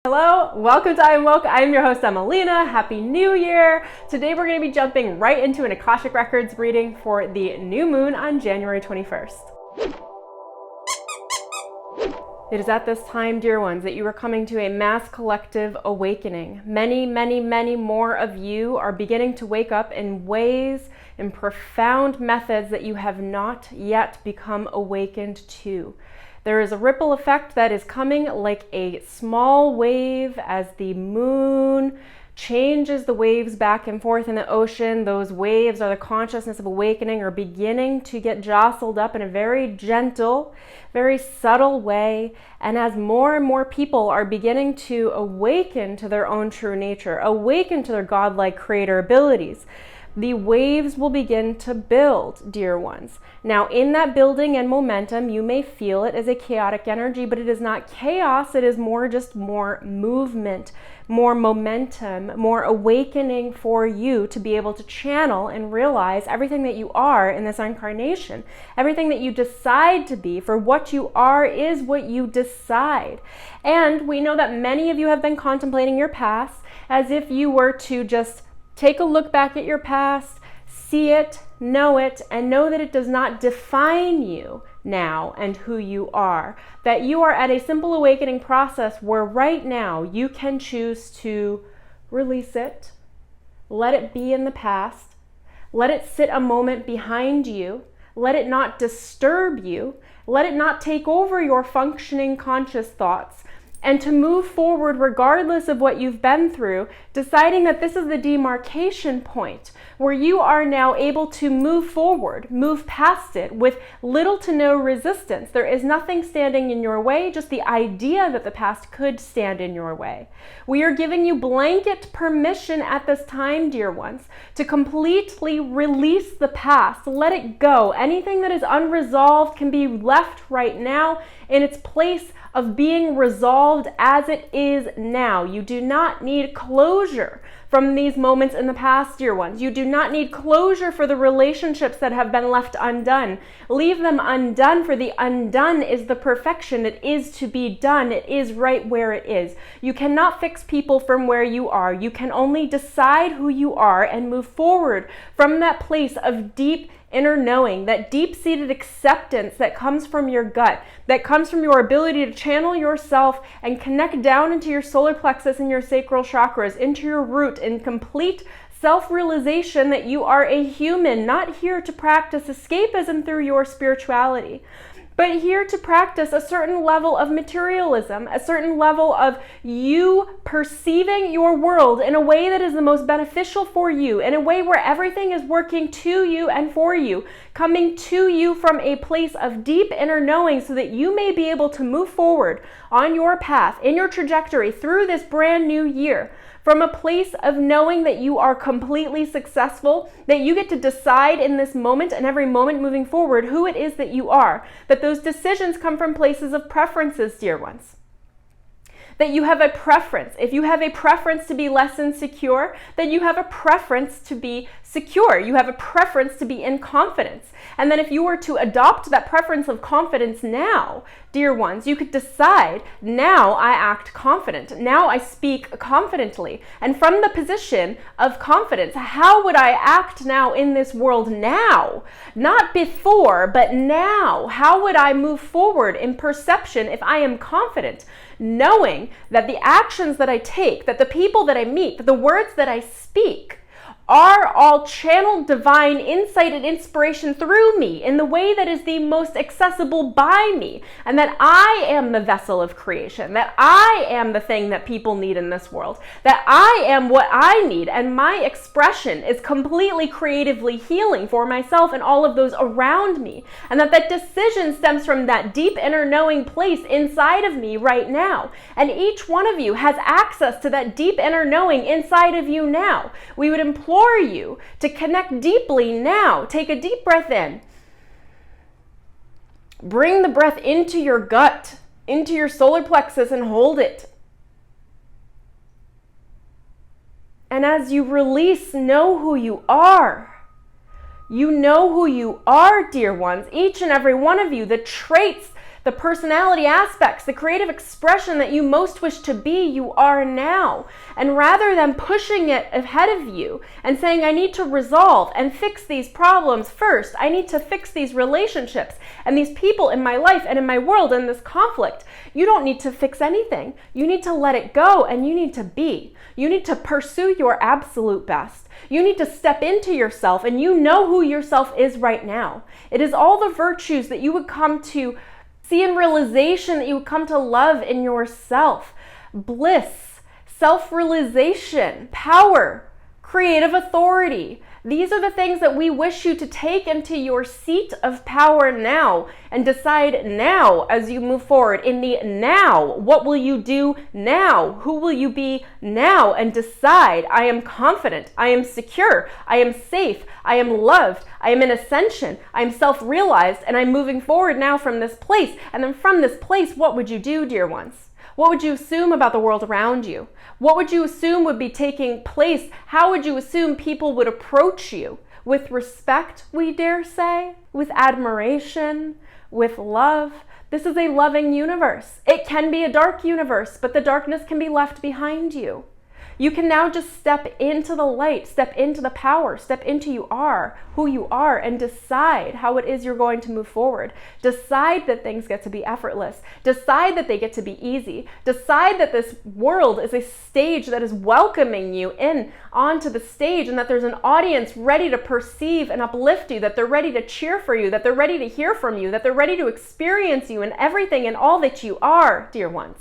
Hello, welcome to IamWoke. I'm your host, Emelina. Happy New Year. Today we're going to be jumping right into an Akashic Records reading for the new moon on January 21st. It is at this time, dear ones, that you are coming to a mass collective awakening. Many, many, many more of you are beginning to wake up in ways, in profound methods that you have not yet become awakened to. There is a ripple effect that is coming like a small wave as the moon changes the waves back and forth in the ocean. Those waves are the consciousness of awakening, are beginning to get jostled up in a very gentle, very subtle way. And as more and more people are beginning to awaken to their own true nature, awaken to their godlike creator abilities, the waves will begin to build, dear ones. Now, in that building and momentum, you may feel it as a chaotic energy, but it is not chaos. It is just more movement, more momentum, more awakening for you to be able to channel and realize everything that you are in this incarnation. Everything that you decide to be, for what you are is what you decide. And we know that many of you have been contemplating your past as if you were to just take a look back at your past, see it, and know that it does not define you now and who you are. That you are at a simple awakening process where right now you can choose to release it, let it be in the past, let it sit a moment behind you, let it not disturb you, let it not take over your functioning conscious thoughts, and to move forward regardless of what you've been through, deciding that this is the demarcation point where you are now able to move forward, move past it with little to no resistance. There is nothing standing in your way, just the idea that the past could stand in your way. We are giving you blanket permission at this time, dear ones, to completely release the past, let it go. Anything that is unresolved can be left right now in its place of being resolved as it is now. You do not need closure from these moments in the past, dear ones. You do not need closure for the relationships that have been left undone. Leave them undone, for the undone is the perfection. It is to be done. It is right where it is. You cannot fix people from where you are. You can only decide who you are and move forward from that place of deep inner knowing, that deep-seated acceptance that comes from your gut, that comes from your ability to channel yourself and connect down into your solar plexus and your sacral chakras, into your root, in complete self-realization that you are a human, not here to practice escapism through your spirituality, but here to practice a certain level of materialism, a certain level of you perceiving your world in a way that is the most beneficial for you, in a way where everything is working to you and for you, coming to you from a place of deep inner knowing so that you may be able to move forward on your path, in your trajectory through this brand new year, from a place of knowing that you are completely successful, that you get to decide in this moment and every moment moving forward who it is that you are, that those decisions come from places of preferences, dear ones. That you have a preference. If you have a preference to be less insecure, then you have a preference to be secure. You have a preference to be in confidence. And then if you were to adopt that preference of confidence now, dear ones, you could decide, now I act confident. Now I speak confidently. And from the position of confidence, how would I act now in this world now? Not before, but now. How would I move forward in perception if I am confident? Knowing that the actions that I take, that the people that I meet, that the words that I speak are all channeled divine insight and inspiration through me in the way that is the most accessible by me, and that I am the vessel of creation, that I am the thing that people need in this world, that I am what I need, and my expression is completely creatively healing for myself and all of those around me, and that decision stems from that deep inner knowing place inside of me right now. And each one of you has access to that deep inner knowing inside of you now. We would implore you to connect deeply now. Take a deep breath in. Bring the breath into your gut, into your solar plexus, and hold it. And as you release, know who you are. You know who you are, dear ones. Each and every one of you, the traits the personality aspects, the creative expression that you most wish to be, you are now. And rather than pushing it ahead of you and saying, I need to resolve and fix these problems first, I need to fix these relationships and these people in my life and in my world and this conflict, you don't need to fix anything. You need to let it go and you need to be. You need to pursue your absolute best. You need to step into yourself, and you know who yourself is right now. It is all the virtues that you would come to see in realization, that you would come to love in yourself. Bliss, self-realization, power, creative authority. These are the things that we wish you to take into your seat of power now and decide now as you move forward. In the now, what will you do now? Who will you be now? And decide, I am confident, I am secure, I am safe, I am loved, I am in ascension, I am self-realized, and I'm moving forward now from this place. And then from this place, what would you do, dear ones? What would you assume about the world around you? What would you assume would be taking place? How would you assume people would approach you? With respect, we dare say? With admiration? With love? This is a loving universe. It can be a dark universe, but the darkness can be left behind you. You can now just step into the light, step into the power, step into who you are, and decide how it is you're going to move forward. Decide that things get to be effortless. Decide that they get to be easy. Decide that this world is a stage that is welcoming you in onto the stage, and that there's an audience ready to perceive and uplift you, that they're ready to cheer for you, that they're ready to hear from you, that they're ready to experience you in everything and all that you are, dear ones.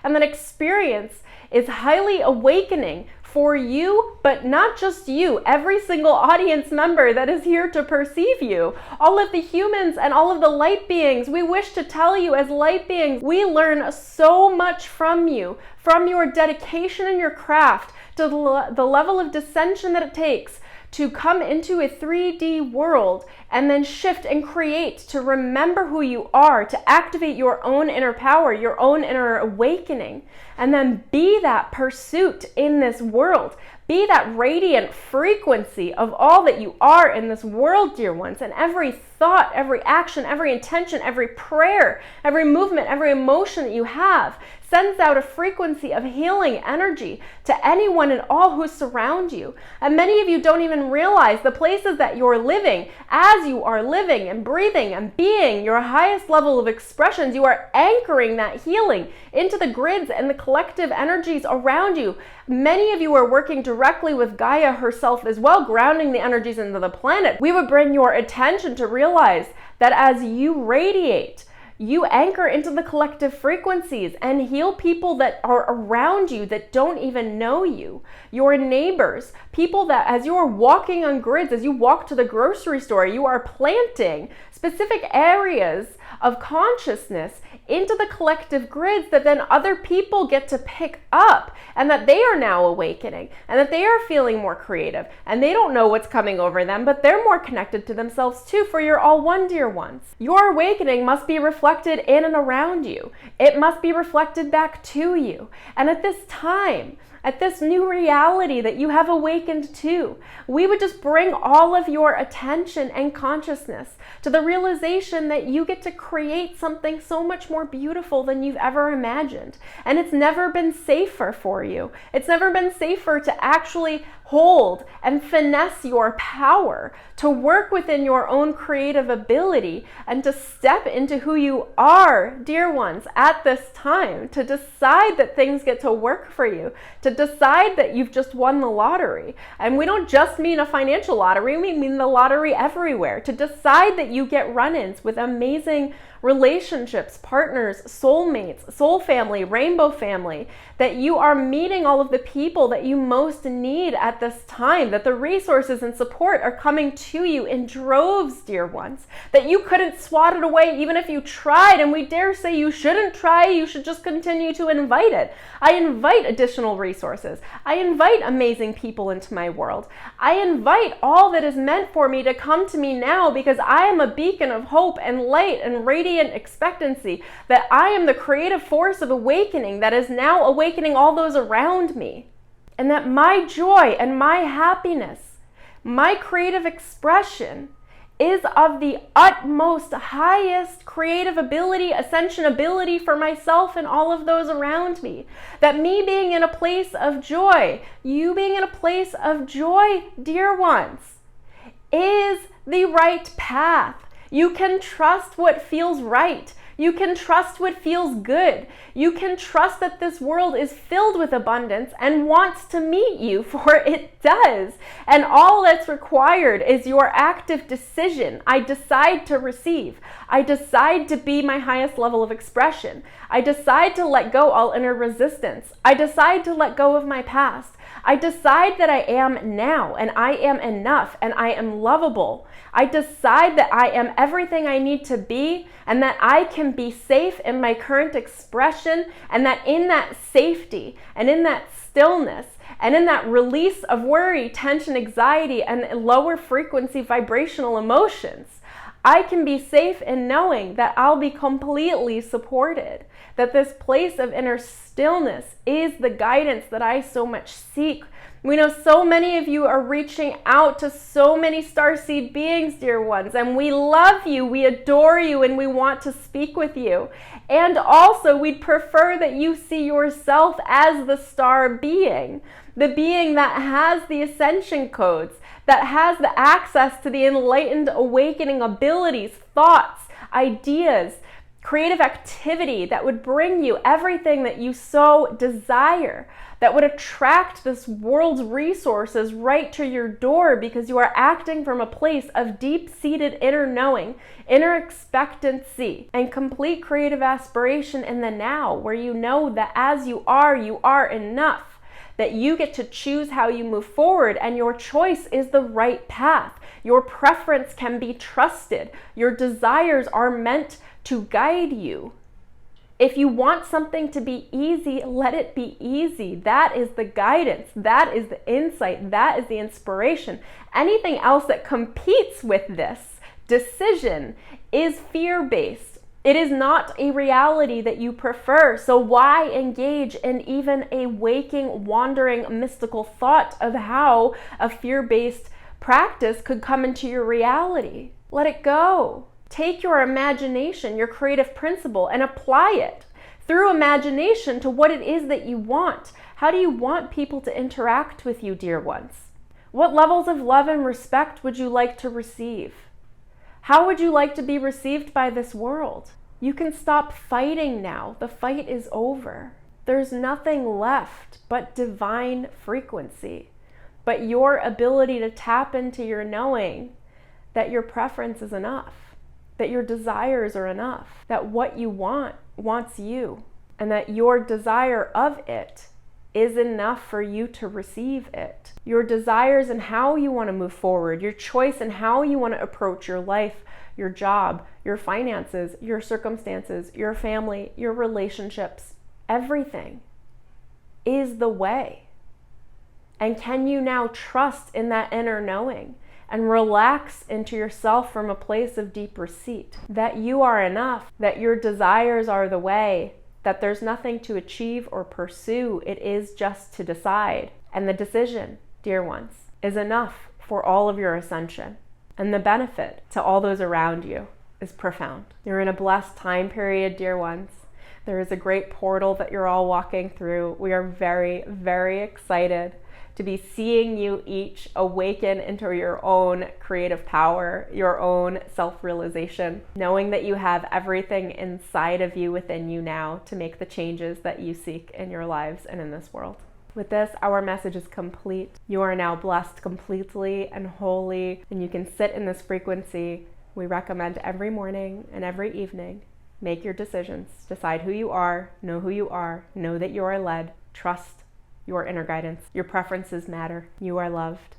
And that experience is highly awakening for you, but not just you, every single audience member that is here to perceive you. All of the humans and all of the light beings, we wish to tell you as light beings, we learn so much from you, from your dedication and your craft, to the level of dissension that it takes to come into a 3D world and then shift and create, to remember who you are, to activate your own inner power, your own inner awakening, and then be that pursuit in this world. Be that radiant frequency of all that you are in this world, dear ones. And every thought, every action, every intention, every prayer, every movement, every emotion that you have sends out a frequency of healing energy to anyone and all who surround you. And many of you don't even realize the places that you're living. As you are living and breathing and being your highest level of expressions, you are anchoring that healing into the grids and the collective energies around you. Many of you are working directly with Gaia herself as well, grounding the energies into the planet. We would bring your attention to realize that as you radiate, you anchor into the collective frequencies and heal people that are around you that don't even know you. Your neighbors, people that as you are walking on grids, as you walk to the grocery store, you are planting specific areas of consciousness into the collective grids that then other people get to pick up, and that they are now awakening, and that they are feeling more creative, and they don't know what's coming over them, but they're more connected to themselves too, for you're all one, dear ones. Your awakening must be reflected in and around you. It must be reflected back to you. And at this time, at this new reality that you have awakened to, we would just bring all of your attention and consciousness to the realization that you get to create something so much more beautiful than you've ever imagined. And it's never been safer for you. It's never been safer to actually hold and finesse your power, to work within your own creative ability, and to step into who you are, dear ones, at this time, to decide that things get to work for you, to decide that you've just won the lottery. And we don't just mean a financial lottery, we mean the lottery everywhere. To decide that you get run-ins with amazing relationships, partners, soulmates, soul family, rainbow family, that you are meeting all of the people that you most need at this time, that the resources and support are coming to you in droves, dear ones, that you couldn't swat it away even if you tried, and we dare say you shouldn't try, you should just continue to invite it. I invite additional resources. I invite amazing people into my world. I invite all that is meant for me to come to me now, because I am a beacon of hope and light and radiant expectancy, that I am the creative force of awakening that is now awakening all those around me. And that my joy and my happiness, my creative expression, is of the utmost highest creative ability, ascension ability for myself and all of those around me. That me being in a place of joy, you being in a place of joy, dear ones, is the right path. You can trust what feels right. You can trust what feels good. You can trust that this world is filled with abundance and wants to meet you, for it does. And all that's required is your active decision. I decide to receive. I decide to be my highest level of expression. I decide to let go all inner resistance. I decide to let go of my past. I decide that I am now, and I am enough, and I am lovable. I decide that I am everything I need to be, and that I can be safe in my current expression, and that in that safety, and in that stillness, and in that release of worry, tension, anxiety, and lower frequency vibrational emotions, I can be safe in knowing that I'll be completely supported, that this place of inner stillness is the guidance that I so much seek. We know so many of you are reaching out to so many starseed beings, dear ones, and we love you, we adore you, and we want to speak with you. And also, we'd prefer that you see yourself as the star being, the being that has the ascension codes, that has the access to the enlightened awakening abilities, thoughts, ideas, creative activity that would bring you everything that you so desire, that would attract this world's resources right to your door because you are acting from a place of deep-seated inner knowing, inner expectancy, and complete creative aspiration in the now, where you know that as you are enough, that you get to choose how you move forward, and your choice is the right path. Your preference can be trusted. Your desires are meant to guide you. If you want something to be easy, let it be easy. That is the guidance. That is the insight. That is the inspiration. Anything else that competes with this decision is fear-based. It is not a reality that you prefer. So why engage in even a waking, wandering, mystical thought of how a fear-based practice could come into your reality? Let it go. Take your imagination, your creative principle, and apply it through imagination to what it is that you want. How do you want people to interact with you, dear ones? What levels of love and respect would you like to receive? How would you like to be received by this world? You can stop fighting now. The fight is over. There's nothing left but divine frequency, but your ability to tap into your knowing that your preference is enough, that your desires are enough, that what you want wants you, and that your desire of it is enough for you to receive it. Your desires and how you want to move forward, your choice and how you want to approach your life, your job, your finances, your circumstances, your family, your relationships, everything is the way. And can you now trust in that inner knowing and relax into yourself from a place of deep receipt, that you are enough, that your desires are the way, that there's nothing to achieve or pursue, it is just to decide. And the decision, dear ones, is enough for all of your ascension. And the benefit to all those around you is profound. You're in a blessed time period, dear ones. There is a great portal that you're all walking through. We are very, very excited to be seeing you each awaken into your own creative power, your own self-realization, knowing that you have everything inside of you within you now to make the changes that you seek in your lives and in this world. With this, our message is complete. You are now blessed completely and wholly, and you can sit in this frequency. We recommend every morning and every evening. Make your decisions. Decide who you are. Know who you are. Know that you are led. Trust your inner guidance. Your preferences matter. You are loved.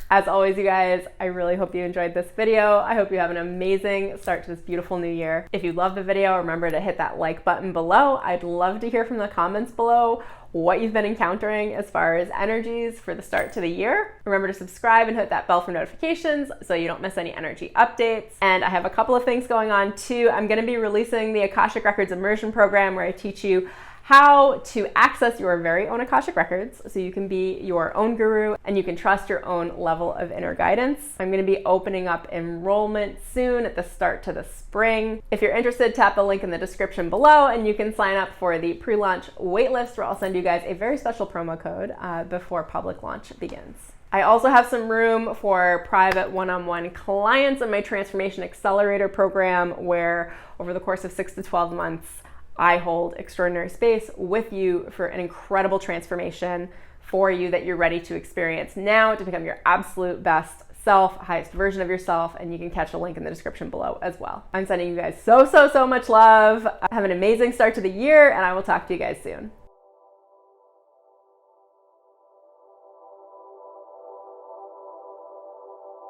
As always, you guys, I really hope you enjoyed this video. I hope you have an amazing start to this beautiful new year. If you love the video, remember to hit that like button below. I'd love to hear from the comments below what you've been encountering as far as energies for the start to the year. Remember to subscribe and hit that bell for notifications so you don't miss any energy updates. And I have a couple of things going on too. I'm going to be releasing the Akashic Records immersion program where I teach you how to access your very own Akashic Records so you can be your own guru and you can trust your own level of inner guidance. I'm going to be opening up enrollment soon at the start to the spring. If you're interested, tap the link in the description below and you can sign up for the pre-launch waitlist, where I'll send you guys a very special promo code before public launch begins. I also have some room for private one-on-one clients in my Transformation Accelerator program, where over the course of 6 to 12 months, I hold extraordinary space with you for an incredible transformation for you that you're ready to experience now to become your absolute best self, highest version of yourself, and you can catch a link in the description below as well. I'm sending you guys so much love. Have an amazing start to the year, and I will talk to you guys soon.